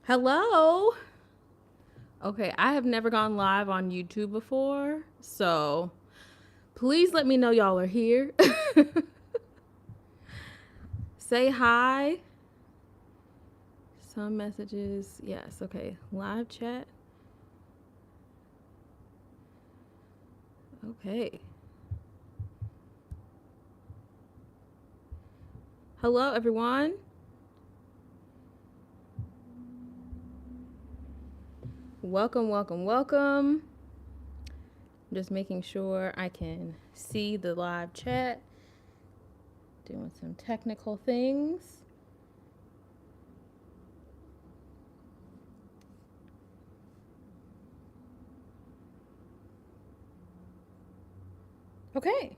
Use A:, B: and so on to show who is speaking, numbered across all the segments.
A: Hello. Okay, I have never gone live on YouTube before, so please let me know y'all are here. Say hi. Some messages. Yes, okay. Live chat. Okay. Hello, everyone. Welcome, welcome, welcome. I'm just making sure I can see the live chat. Doing some technical things. Okay.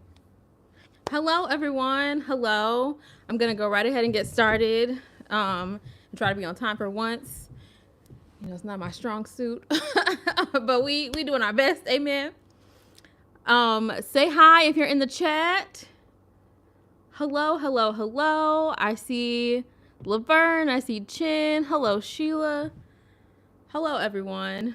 A: Hello, everyone. Hello. I'm going to go right ahead and get started. And try to be on time for once. You know, it's not my strong suit, but we doing our best. Amen. Say hi if you're in the chat. Hello, hello, hello. I see Laverne. I see Chin. Hello, Sheila. Hello, everyone.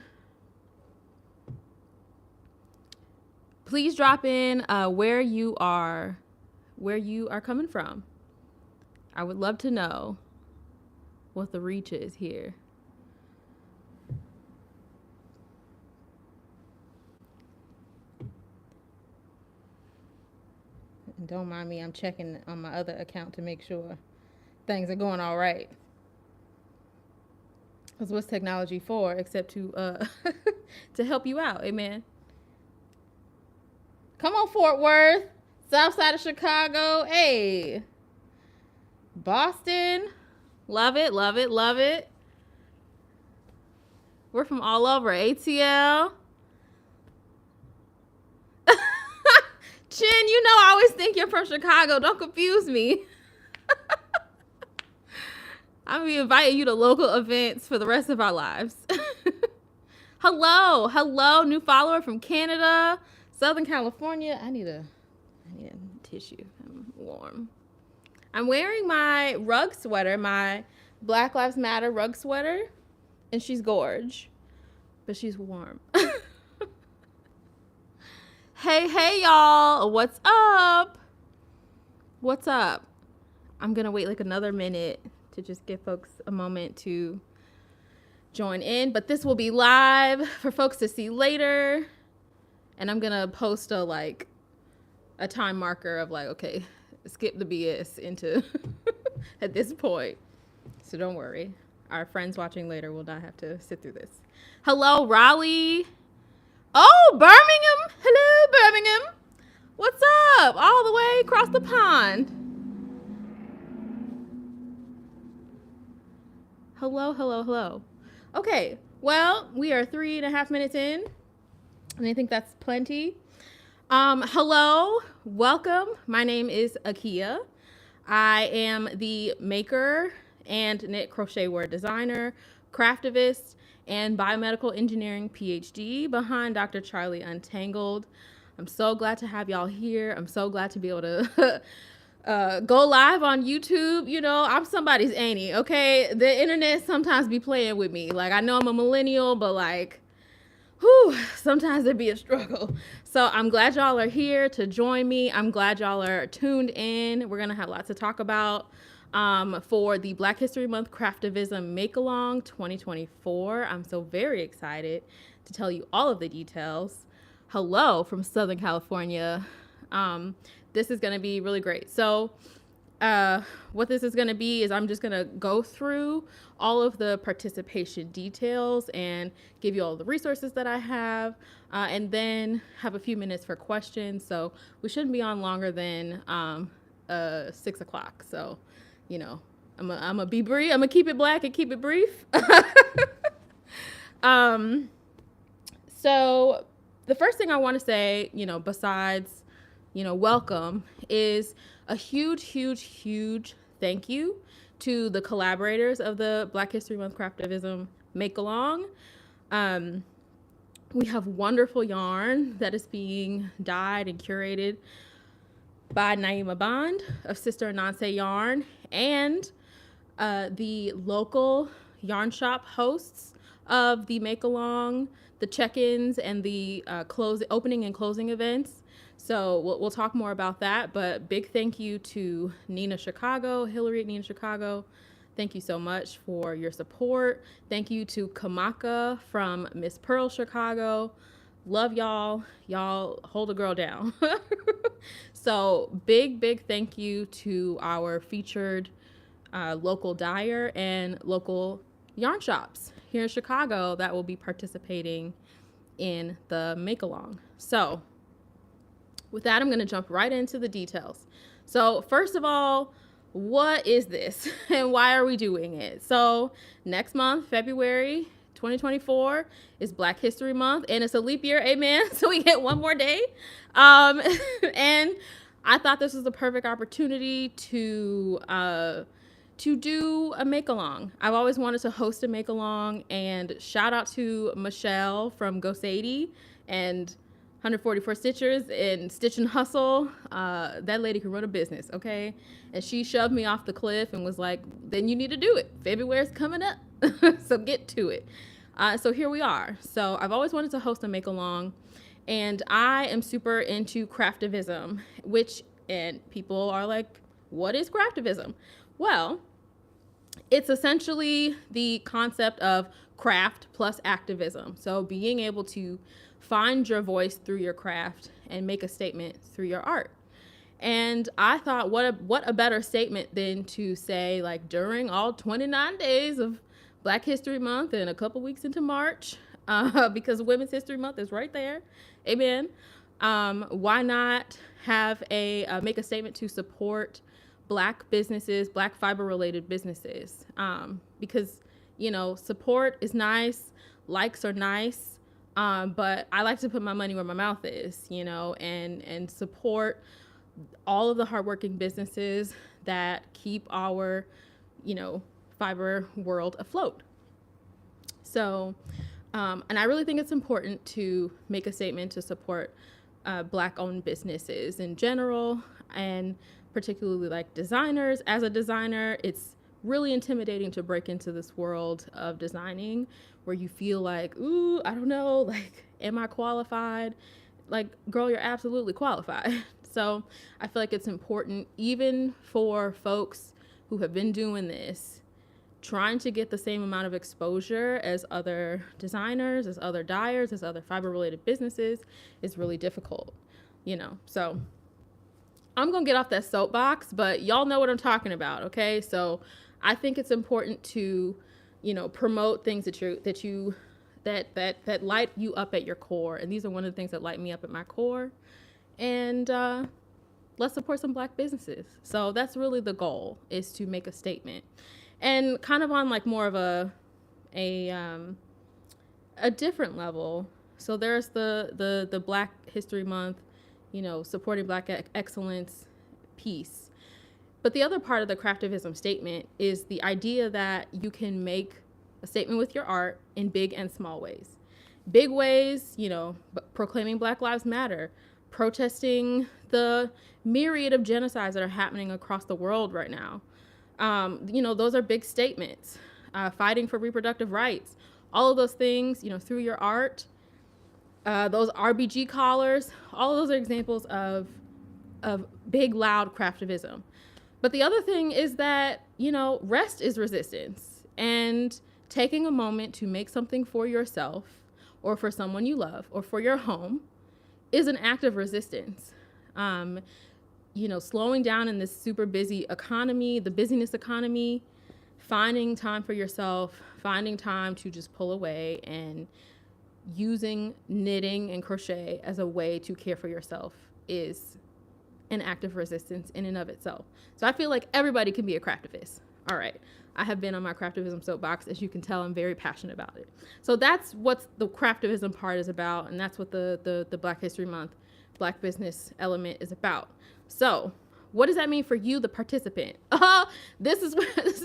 A: Please drop in where you are coming from. I would love to know what the reach is here. And don't mind me, I'm checking on my other account to make sure things are going all right. Because what's technology for except to to help you out, amen. Come on, Fort Worth, south side of Chicago, hey. Boston, love it, love it, love it. We're from all over, ATL. Chin, you know I always think you're from Chicago. Don't confuse me. I'm going to be inviting you to local events for the rest of our lives. Hello. Hello. New follower from Canada, Southern California. I need a tissue. I'm warm. I'm wearing my rug sweater, my Black Lives Matter rug sweater, and she's gorge, but she's warm. Hey, y'all. What's up? What's up? I'm going to wait like another minute to just give folks a moment to join in. But this will be live for folks to see later. And I'm going to post a time marker of like, okay, skip the BS into at this point. So don't worry. Our friends watching later will not have to sit through this. Hello, Raleigh. Oh, Birmingham. Hello, Birmingham. What's up? All the way across the pond. Hello, hello, hello. Okay, well, we are 3.5 minutes in, and I think that's plenty. Hello, welcome. My name is Akia. I am the maker and knit crochet word designer, craftivist, and biomedical engineering PhD behind Dr. Charlie Untangled. I'm so glad to have y'all here. I'm so glad to be able to go live on YouTube. You know, I'm somebody's auntie, okay? The internet sometimes be playing with me. Like, I know I'm a millennial, but like, whew, sometimes it be a struggle. So I'm glad y'all are here to join me. I'm glad y'all are tuned in. We're gonna have lots to talk about for the Black History Month Craftivism Make-Along 2024. I'm so very excited to tell you all of the details. Hello from Southern California. This is going to be really great. So what this is going to be is I'm just going to go through all of the participation details and give you all the resources that I have, and then have a few minutes for questions. So we shouldn't be on longer than 6 o'clock. So, you know, I'm gonna be brief. I'm gonna keep it black and keep it brief. So the first thing I want to say, you know, besides, you know, welcome, is a huge, huge, huge thank you to the collaborators of the Black History Month Craftivism Make-Along. We have wonderful yarn that is being dyed and curated by Naima Bond of Sister Ananse Yarn, and the local yarn shop hosts of the make along, the check-ins, and the opening and closing events. So we'll talk more about that. But big thank you to Nina Chicago, Hillary at Nina Chicago. Thank you so much for your support. Thank you to Kamaka from Miss Pearl Chicago. Love y'all. Y'all hold a girl down. So big thank you to our featured local dyer and local yarn shops here in Chicago that will be participating in the make along. So with that, I'm going to jump right into the details. So first of all, what is this and why are we doing it? So next month, February 2024 is Black History Month, and it's a leap year, amen. So we get one more day. And I thought this was the perfect opportunity to do a make along. I've always wanted to host a make along, and shout out to Michelle from Go Sadie and 144 Stitchers and Stitch and Hustle. That lady can run a business, okay? And she shoved me off the cliff and was like, then you need to do it. February's coming up, so get to it. So here we are. So I've always wanted to host a make along, and I am super into Craftivism, and people are like, what is Craftivism? Well, it's essentially the concept of craft plus activism. So being able to find your voice through your craft and make a statement through your art. And I thought, what a better statement than to say, like, during all 29 days of Black History Month and a couple weeks into March, because Women's History Month is right there, amen. Why not have make a statement to support Black businesses, Black fiber-related businesses? Because, support is nice, likes are nice, but I like to put my money where my mouth is, and support all of the hardworking businesses that keep our, fiber world afloat. So, and I really think it's important to make a statement to support Black-owned businesses in general, and particularly like designers. As a designer, it's really intimidating to break into this world of designing where you feel like, ooh, I don't know, like, am I qualified? Like, girl, you're absolutely qualified. So I feel like it's important, even for folks who have been doing this, trying to get the same amount of exposure as other designers, as other dyers, as other fiber-related businesses is really difficult, So I'm going to get off that soapbox, but y'all know what I'm talking about, okay? So I think it's important to, promote things that light you up at your core. And these are one of the things that light me up at my core. And let's support some Black businesses. So that's really the goal, is to make a statement. And kind of on like more of a different level. So there's the Black History Month, supporting Black excellence piece. But the other part of the Craftivism statement is the idea that you can make a statement with your art in big and small ways. Big ways, proclaiming Black Lives Matter, protesting the myriad of genocides that are happening across the world right now. Those are big statements. Fighting for reproductive rights, all of those things, through your art. Those RBG collars, all of those are examples of big, loud Craftivism. But the other thing is that, rest is resistance. And taking a moment to make something for yourself or for someone you love or for your home is an act of resistance. Slowing down in this super busy economy, the busyness economy, finding time for yourself, finding time to just pull away, and using knitting and crochet as a way to care for yourself is an act of resistance in and of itself. So I feel like everybody can be a craftivist. All right. I have been on my Craftivism soapbox. As you can tell, I'm very passionate about it. So that's what the Craftivism part is about, and that's what the Black History Month Black business element is about. So what does that mean for you, the participant? This is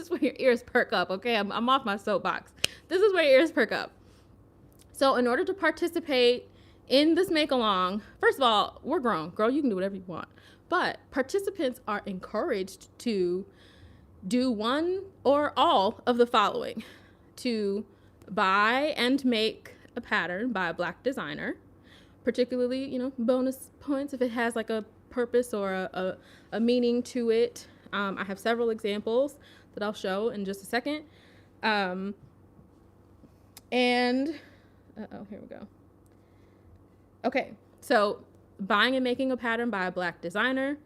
A: where your ears perk up, okay? I'm off my soapbox. This is where your ears perk up. So in order to participate in this make-along, first of all, we're grown. Girl, you can do whatever you want. But participants are encouraged to do one or all of the following. to buy and make a pattern by a Black designer, particularly, you know, bonus points if it has like a purpose or a meaning to it. I have several examples that I'll show in just a second. And here we go. Okay, so buying and making a pattern by a Black designer,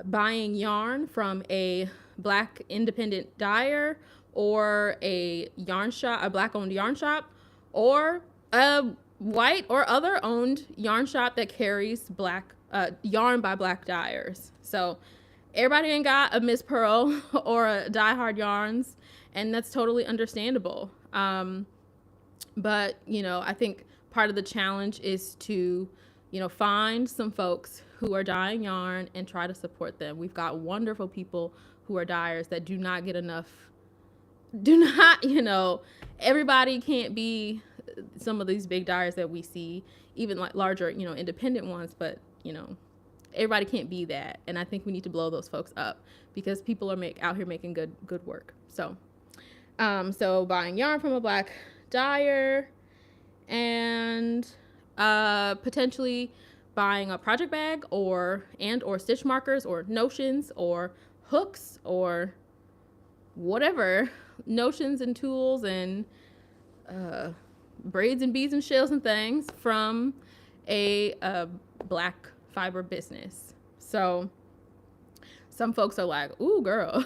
A: buying yarn from a Black independent dyer or a yarn shop, a Black owned yarn shop, or a white or other owned yarn shop that carries Black yarn by Black dyers. So everybody ain't got a Miss Pearl or a Die Hard Yarns, and that's totally understandable. But, you know, I think part of the challenge is to, you know, find some folks who are dyeing yarn and try to support them. We've got wonderful people who are dyers that do not get enough, you know, everybody can't be some of these big dyers that we see, even like larger, you know, independent ones, but, you know, everybody can't be that. And I think we need to blow those folks up because people are out here making good work. So, so buying yarn from a Black dyer and potentially buying a project bag or stitch markers or notions or hooks or whatever, notions and tools and braids and beads and shells and things from a Black fiber business. So some folks are like, ooh, girl,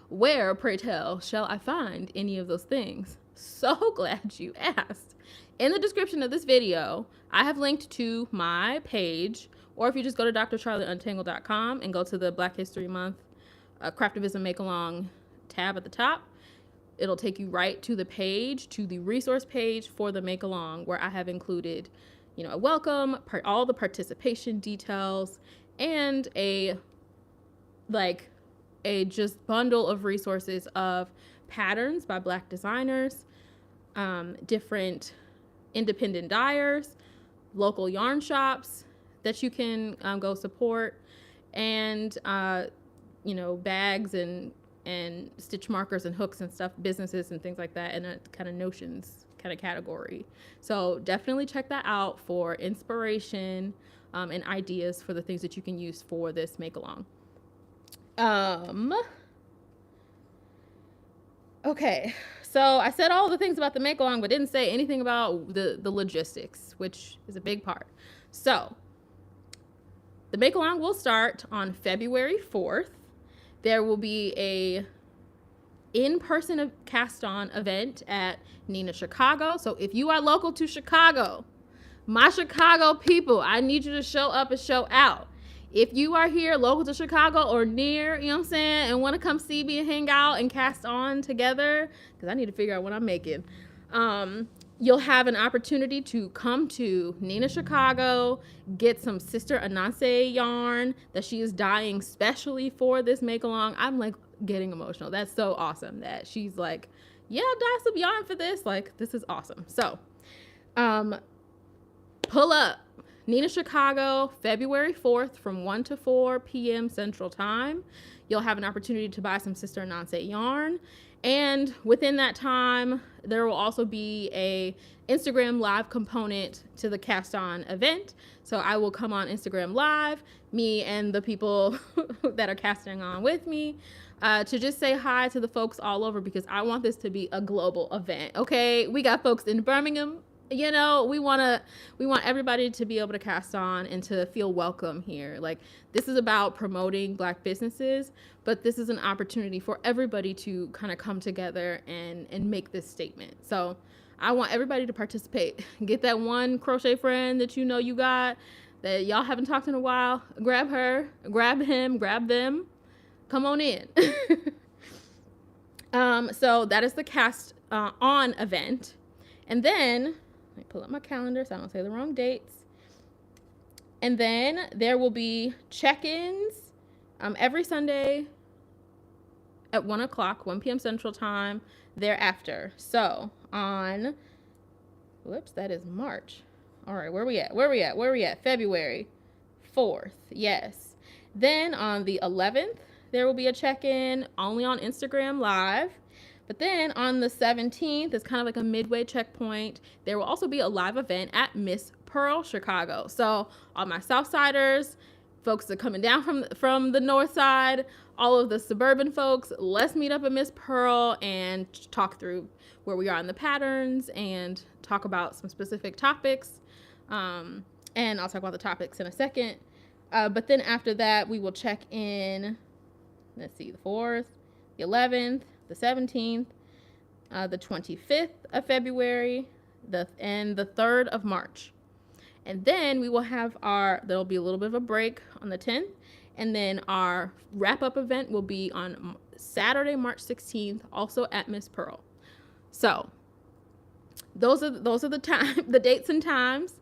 A: where, pray tell, shall I find any of those things? So glad you asked. In the description of this video, I have linked to my page, or if you just go to drcharlieuntangled.com and go to the Black History Month Craftivism Make-Along tab at the top, it'll take you right to the page, to the resource page for the Make-Along, where I have included, you know, a welcome, all the participation details, and a just bundle of resources of patterns by Black designers, different independent dyers, local yarn shops that you can go support, and you know, bags and stitch markers and hooks and stuff, businesses and things like that, and a kind of notions kind of category. So definitely check that out for inspiration and ideas for the things that you can use for this make along. Okay, so I said all the things about the make along, but didn't say anything about the logistics, which is a big part. So the make along will start on February 4th. There will be a in-person cast on event at Nina Chicago. So if you are local to Chicago, my Chicago people, I need you to show up and show out. If you are here local to Chicago or near, you know what I'm saying, and want to come see me and hang out and cast on together, because I need to figure out what I'm making, you'll have an opportunity to come to Nina Chicago, get some Sister Ananse yarn that she is dyeing specially for this make along. I'm like getting emotional. That's so awesome that she's like, yeah, dye some yarn for this. Like, this is awesome. So pull up. Nina Chicago, February 4th from 1 to 4 p.m. Central Time. You'll have an opportunity to buy some Sister Ananse yarn. And within that time, there will also be a Instagram Live component to the cast on event. So I will come on Instagram Live, me and the people that are casting on with me, to just say hi to the folks all over, because I want this to be a global event. Okay, we got folks in Birmingham. You know, we want everybody to be able to cast on and to feel welcome here. Like, this is about promoting Black businesses, but this is an opportunity for everybody to kind of come together and make this statement. So I want everybody to participate. Get that one crochet friend that you know you got that y'all haven't talked in a while. Grab her, grab him, grab them. Come on in. So that is the cast on event. And then let me pull up my calendar so I don't say the wrong dates. And then there will be check-ins every Sunday at 1 o'clock, 1 p.m. Central Time thereafter. So on, whoops, that is March. All right, where we at? February 4th, yes. Then on the 11th, there will be a check-in only on Instagram Live But then on the 17th, it's kind of like a midway checkpoint. There will also be a live event at Miss Pearl Chicago. So all my Southsiders, folks that are coming down from the north side, all of the suburban folks, let's meet up at Miss Pearl and talk through where we are in the patterns and talk about some specific topics. And I'll talk about the topics in a second. But then after that, we will check in, let's see, the 4th, the 11th, the 17th, the 25th of February, and the 3rd of March. And then we will have there'll be a little bit of a break on the 10th. And then our wrap-up event will be on Saturday, March 16th, also at Miss Pearl. So those are the dates and times.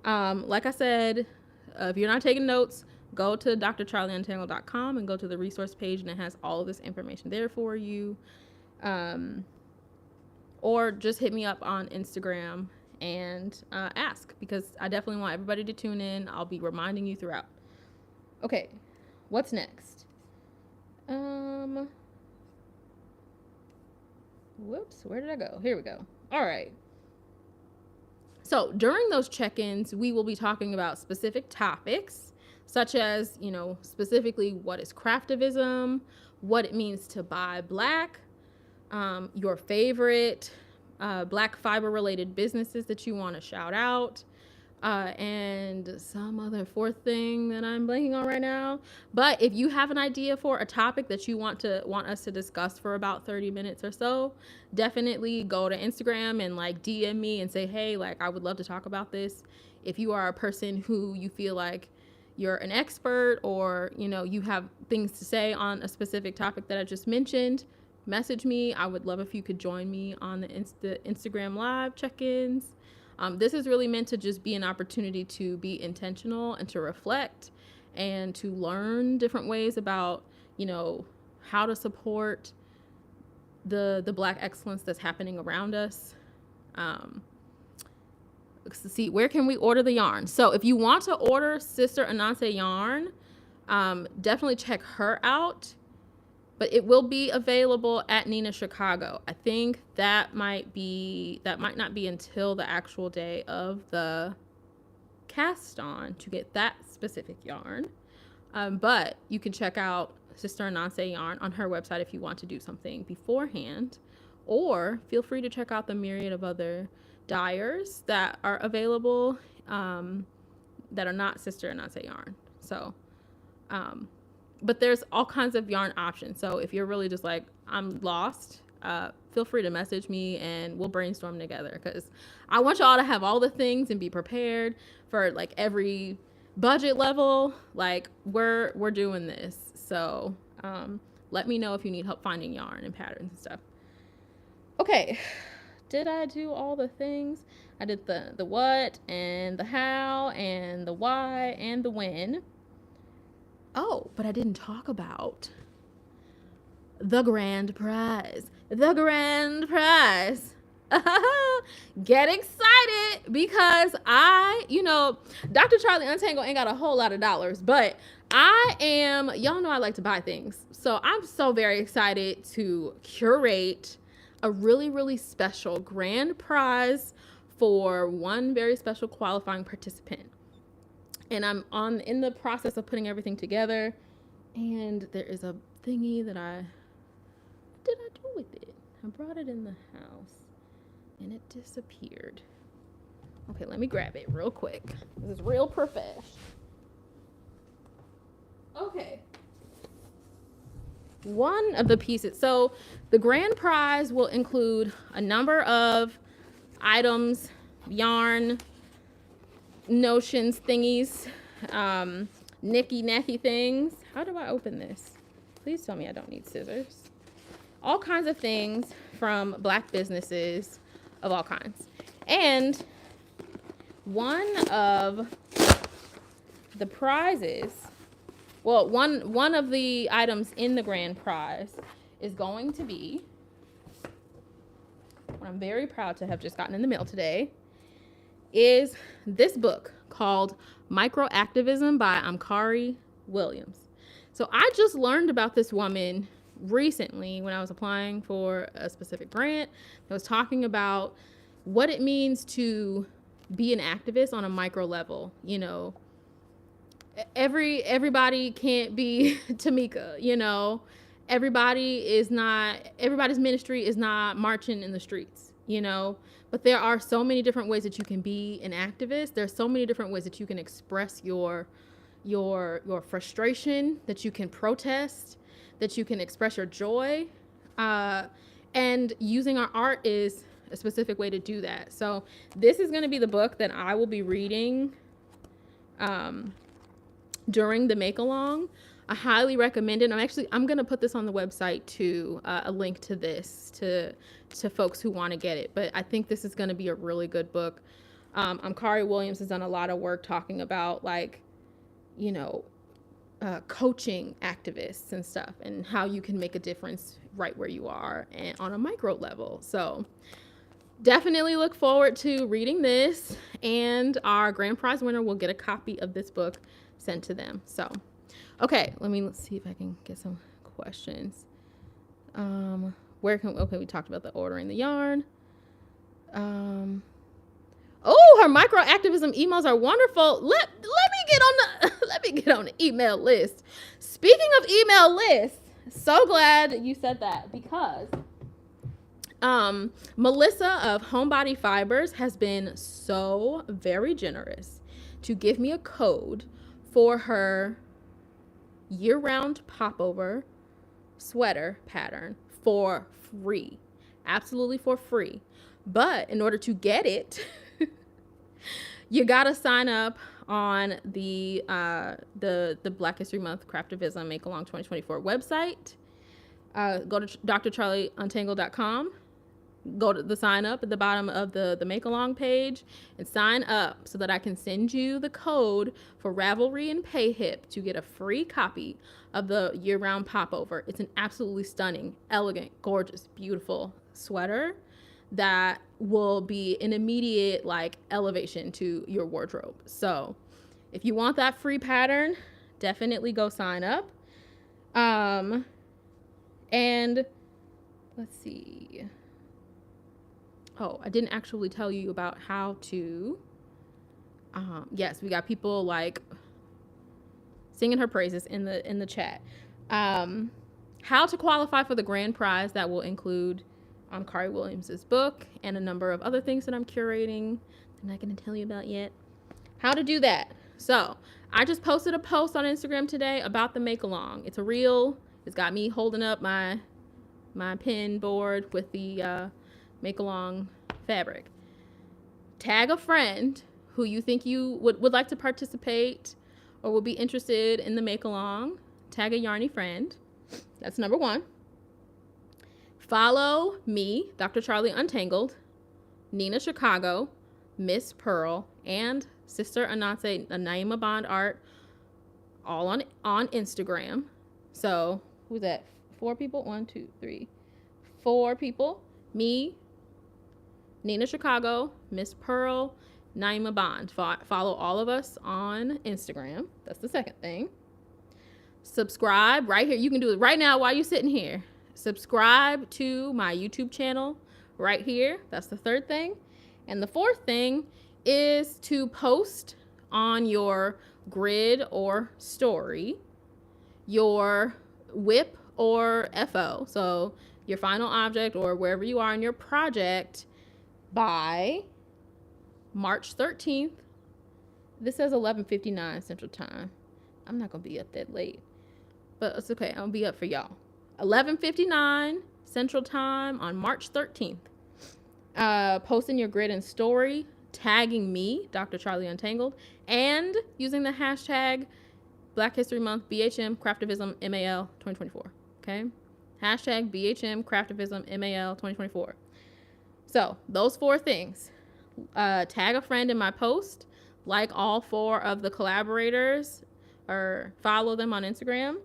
A: Like I said, if you're not taking notes, go to drcharlieuntangleded.com and go to the resource page, and it has all of this information there for you. Or just hit me up on Instagram and ask, because I definitely want everybody to tune in. I'll be reminding you throughout. Okay, what's next? Whoops, where did I go? Here we go. All right. So during those check-ins, we will be talking about specific topics, such as, specifically what is Craftivism, what it means to buy Black, your favorite Black fiber-related businesses that you want to shout out, and some other fourth thing that I'm blanking on right now. But if you have an idea for a topic that you want us to discuss for about 30 minutes or so, definitely go to Instagram and DM me and say, hey, I would love to talk about this. If you are a person who you feel like you're an expert, or you have things to say on a specific topic that I just mentioned, message me. I would love if you could join me on the Instagram live check-ins. This is really meant to just be an opportunity to be intentional and to reflect and to learn different ways about, how to support the Black excellence that's happening around us. Let's see, where can we order the yarn? So if you want to order Sister Ananse yarn, definitely check her out. But it will be available at Nina Chicago. I think that might not be until the actual day of the cast on to get that specific yarn. But you can check out Sister Ananse yarn on her website if you want to do something beforehand. Or feel free to check out the myriad of other dyers that are available that are not Sister Ananse yarn. So, but there's all kinds of yarn options. So if you're really just I'm lost, feel free to message me and we'll brainstorm together, because I want y'all to have all the things and be prepared for every budget level. We're doing this. So let me know if you need help finding yarn and patterns and stuff. Okay, did I do all the things? I did the what and the how and the why and the when. Oh, but I didn't talk about the grand prize. The grand prize. Get excited, because Dr. Charlie Untangled ain't got a whole lot of dollars, but y'all know I like to buy things. So I'm so very excited to curate a really, really special grand prize for one very special qualifying participant. And I'm in the process of putting everything together. And there is a thingy that what did I do with it? I brought it in the house and it disappeared. Okay, let me grab it real quick. This is real profesh. Okay. One of the pieces. So the grand prize will include a number of items, yarn, notions, thingies, nicky-nacky things. How do I open this? Please tell me I don't need scissors. All kinds of things from Black businesses of all kinds. And one of the prizes, one of the items in the grand prize is going to be what I'm very proud to have just gotten in the mail today, is this book called Activism by Amkari Williams. So I just learned about this woman recently when I was applying for a specific grant. I was talking about what it means to be an activist on a micro level. You know, everybody can't be Tamika, you know. Everybody's ministry is not marching in the streets, you know. But there are so many different ways that you can be an activist. There's so many different ways that you can express your frustration, that you can protest, that you can express your joy. And using our art is a specific way to do that. So this is going to be the book that I will be reading during the make along. I highly recommend it. I'm going to put this on the website too, a link to this to folks who want to get it. But I think this is going to be a really good book. Kari Williams has done a lot of work talking about, like, you know, coaching activists and stuff, and how you can make a difference right where you are and on a micro level. So definitely look forward to reading this, and our grand prize winner will get a copy of this book sent to them. So, okay, let's see if I can get some questions. We talked about the ordering the yarn. Her micro activism emails are wonderful. Let me get on the email list. Speaking of email lists, so glad you said that, because Melissa of Homebody Fibers has been so very generous to give me a code for her year-round popover sweater pattern for free. Absolutely for free. But in order to get it, you gotta sign up on the Black History Month Craftivism Make Along 2024 website. Go to drcharlieuntangledcom. Go to the sign up at the bottom of the Make Along page and sign up so that I can send you the code for Ravelry and PayHip to get a free copy of the year-round popover. It's an absolutely stunning, elegant, gorgeous, beautiful sweater that will be an immediate, like, elevation to your wardrobe. So if you want that free pattern, definitely go sign up. And let's see. Oh, I didn't actually tell you about how to, yes, we got people like singing her praises in the chat. How to qualify for the grand prize that will include Kari Williams's book and a number of other things that I'm curating I'm not going to tell you about yet. How to do that. So I just posted a post on Instagram today about the make along. It's a reel. It's got me holding up my pin board with the make along fabric. Tag a friend who you think you would like to participate or would be interested in the make along. Tag a yarny friend. That's number one. Follow me, Dr. Charlie Untangled, Nina Chicago, Miss Pearl, and Sister Ananse Naima Bond Art, all on Instagram. So who's that? 4 people? 1, 2, 3, 4 people. Me, Nina Chicago, Miss Pearl, Naima Bond. Follow all of us on Instagram. That's the second thing. Subscribe right here. You can do it right now while you're sitting here. Subscribe to my YouTube channel right here. That's the third thing. And the fourth thing is to post on your grid or story your WIP or FO. So your final object or wherever you are in your project by March 13th. This says 11:59 Central Time. I'm not going to be up that late, but it's okay. I'm going to be up for y'all. 11:59 Central Time on March 13th. Posting your grid and story, tagging me, Dr. Charlie Untangled, and using the hashtag Black History Month BHM Craftivism MAL 2024. Okay? Hashtag BHM Craftivism MAL 2024. So those 4 things. Tag a friend in my post, like all 4 of the collaborators, or follow them on Instagram.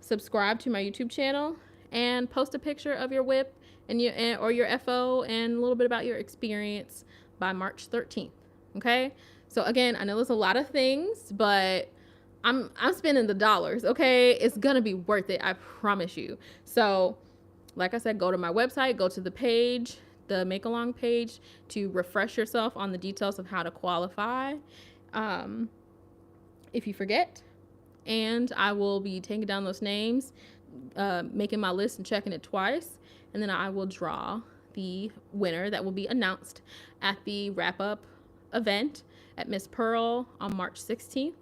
A: Subscribe to my YouTube channel and post a picture of your WIP and your FO and a little bit about your experience by March 13th. Okay? So again, I know there's a lot of things, but I'm spending the dollars, okay? It's gonna be worth it, I promise you. So, like I said, go to my website, go to the page, the make along page, to refresh yourself on the details of how to qualify. If you forget, and I will be taking down those names, making my list and checking it twice, and then I will draw the winner that will be announced at the wrap up event at Miss Pearl on March 16th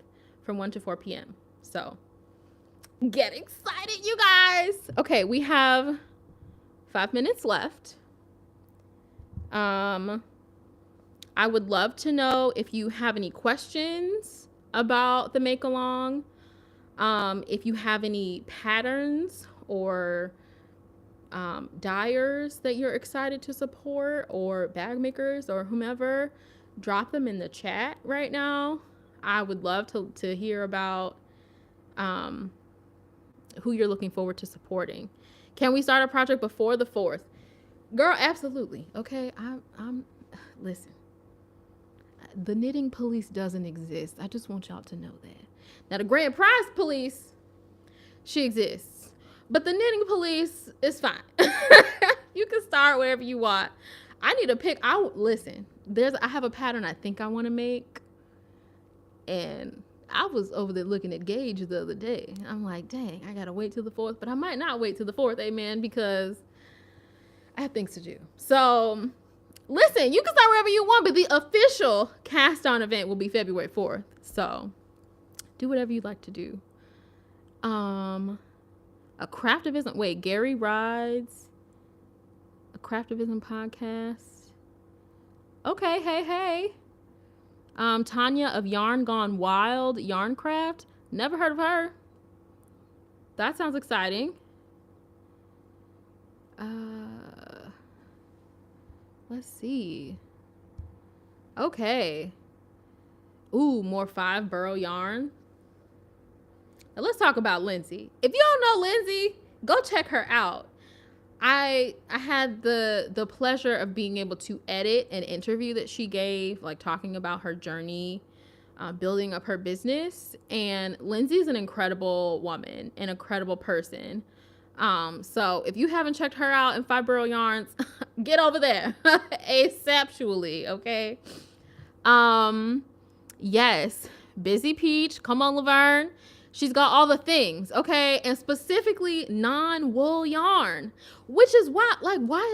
A: from 1 to 4 p.m. So get excited, you guys. Okay, we have 5 minutes left. I would love to know if you have any questions about the make along. If you have any patterns or dyers that you're excited to support, or bag makers or whomever, drop them in the chat right now. I would love to hear about who you're looking forward to supporting. Can we start a project before the 4th? Girl, absolutely. Okay, I'm listen. The knitting police doesn't exist. I just want y'all to know that. Now the grand prize police, she exists. But the knitting police is fine. You can start wherever you want. I need to pick out. Listen, I have a pattern I think I want to make. And I was over there looking at Gauge the other day. I'm like, dang, I got to wait till the 4th. But I might not wait till the 4th, amen, because I have things to do. So, listen, you can start wherever you want, but the official cast on event will be February 4th. So, do whatever you'd like to do. A Craftivism. Wait, Gary rides a Craftivism podcast. Okay, hey. Tanya of Yarn Gone Wild, Yarncraft. Never heard of her. That sounds exciting. Let's see. Okay. Ooh, more 5 burrow yarn. Now let's talk about Lindsay. If you don't know Lindsay, go check her out. I had the pleasure of being able to edit an interview that she gave, like talking about her journey, building up her business. And Lindsay's an incredible woman, an incredible person. So if you haven't checked her out in 5 burrow yarns, get over there asaptually, okay? Yes, Busy Peach, come on, Laverne. She's got all the things, okay? And specifically non-wool yarn, which is why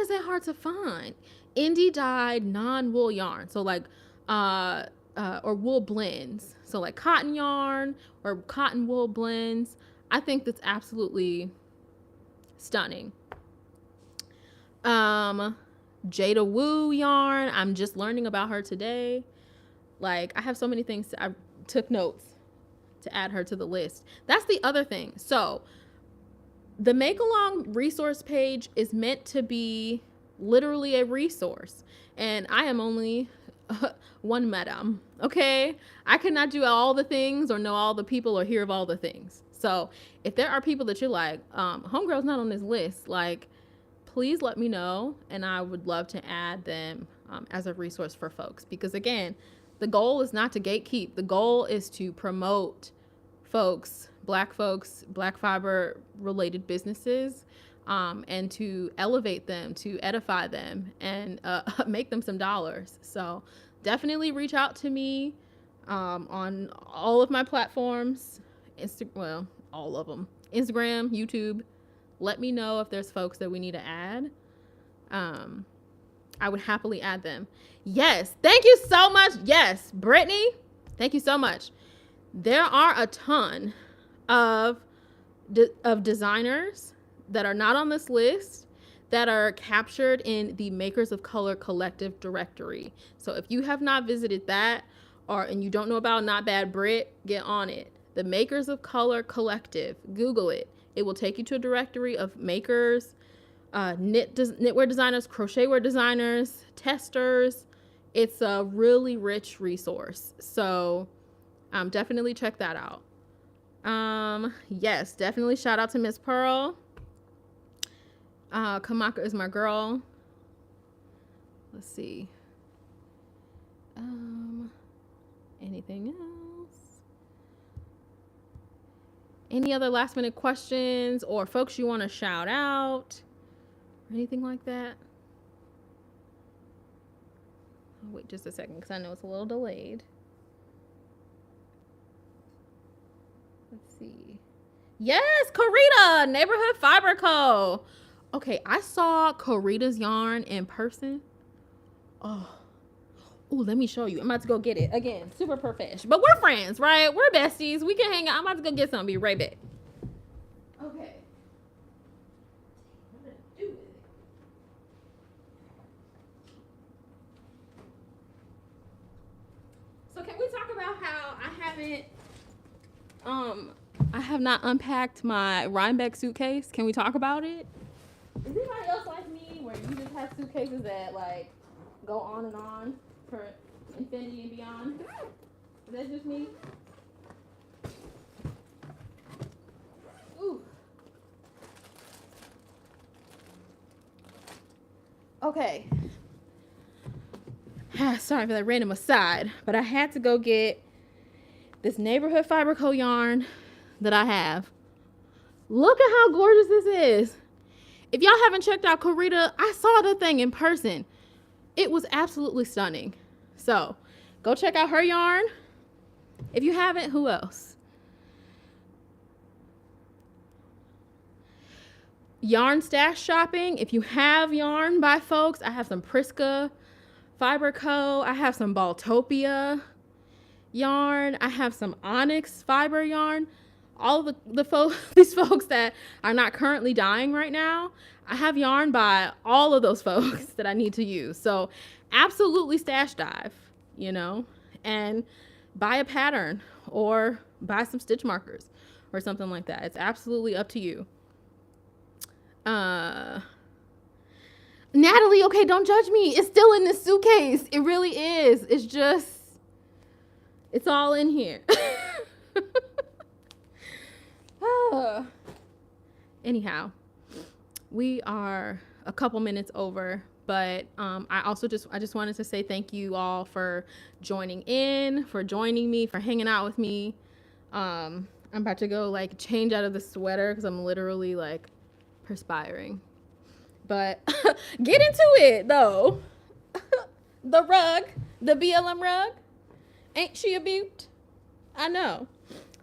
A: is that hard to find? Indie dyed non-wool yarn. So like, or wool blends. So like cotton yarn or cotton wool blends. I think that's absolutely stunning. Jada Woo yarn. I'm just learning about her today. Like, I have so many things. I took notes to add her to the list. That's the other thing. So the Make Along resource page is meant to be literally a resource. And I am only one madam, okay? I cannot do all the things or know all the people or hear of all the things. So if there are people that you're like, homegirl's not on this list, like, please let me know. And I would love to add them as a resource for folks. Because again, the goal is not to gatekeep. The goal is to promote black fiber related businesses, and to elevate them, to edify them, and make them some dollars. So definitely reach out to me on all of my platforms, all of them, Instagram, YouTube. Let me know if there's folks that we need to add. I would happily add them. Yes. Thank you so much. Yes. Brittany, thank you so much. There are a ton of designers that are not on this list that are captured in the Makers of Color Collective directory. So if you have not visited that, and you don't know about Not Bad Brit, get on it. The Makers of Color Collective. Google it. It will take you to a directory of makers, knitwear designers, crochetwear designers, testers. It's a really rich resource. So definitely check that out. Yes, definitely shout out to Miss Pearl. Kamaka is my girl. Let's see. Anything else? Any other last minute questions or folks you want to shout out? Anything like that? I'll wait just a second because I know it's a little delayed. Let's see. Yes, Karita, Neighborhood Fiber Co. Okay, I saw Karita's yarn in person. Oh, let me show you. I'm about to go get it. Again, super profesh. But we're friends, right? We're besties. We can hang out. I'm about to go get something. Be right back. Okay. What did I do with it? So can we talk about how I have not unpacked my Rhinebeck suitcase? Can we talk about it? Is anybody else like me where you just have suitcases that like go on and on for infinity and beyond? Is that just me? Ooh. Okay. Sorry for that random aside, but I had to go get this Neighborhood Fiber Co yarn that I have. Look at how gorgeous this is. If y'all haven't checked out Karita, I saw the thing in person. It was absolutely stunning. So go check out her yarn. If you haven't, who else? Yarn stash shopping. If you have yarn by folks, I have some Priska Fiber Co. I have some Baltopia yarn. I have some Onyx fiber yarn. All these folks that are not currently dyeing right now, I have yarn by all of those folks that I need to use. So absolutely stash dive, and buy a pattern or buy some stitch markers or something like that. It's absolutely up to you. Natalie, okay, don't judge me. It's still in this suitcase. It really is. It's all in here. Anyhow, we are a couple minutes over, but I just wanted to say thank you all for joining me, for hanging out with me. I'm about to go change out of the sweater because I'm literally perspiring. But get into it though. The BLM rug, ain't she a beaut? I know.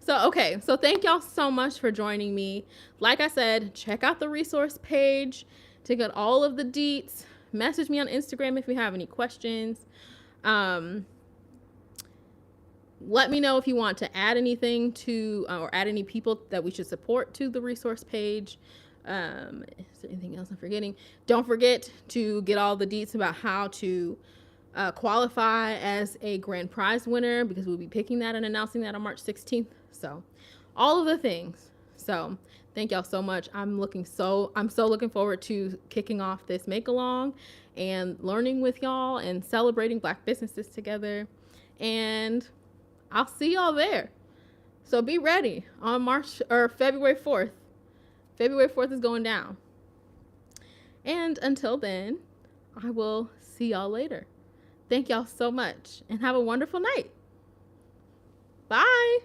A: So thank y'all so much for joining me. Like I said, check out the resource page to get all of the deets. Message me on Instagram if you have any questions. Let me know if you want to add anything to, or add any people that we should support to the resource page. Is there anything else I'm forgetting? Don't forget to get all the deets about how to qualify as a grand prize winner, because we'll be picking that and announcing that on March 16th. So all of the things. So thank y'all so much. I'm so looking forward to kicking off this make along and learning with y'all and celebrating Black businesses together. And I'll see y'all there. So be ready on February 4th. February 4th is going down. And until then, I will see y'all later. Thank y'all so much and have a wonderful night. Bye.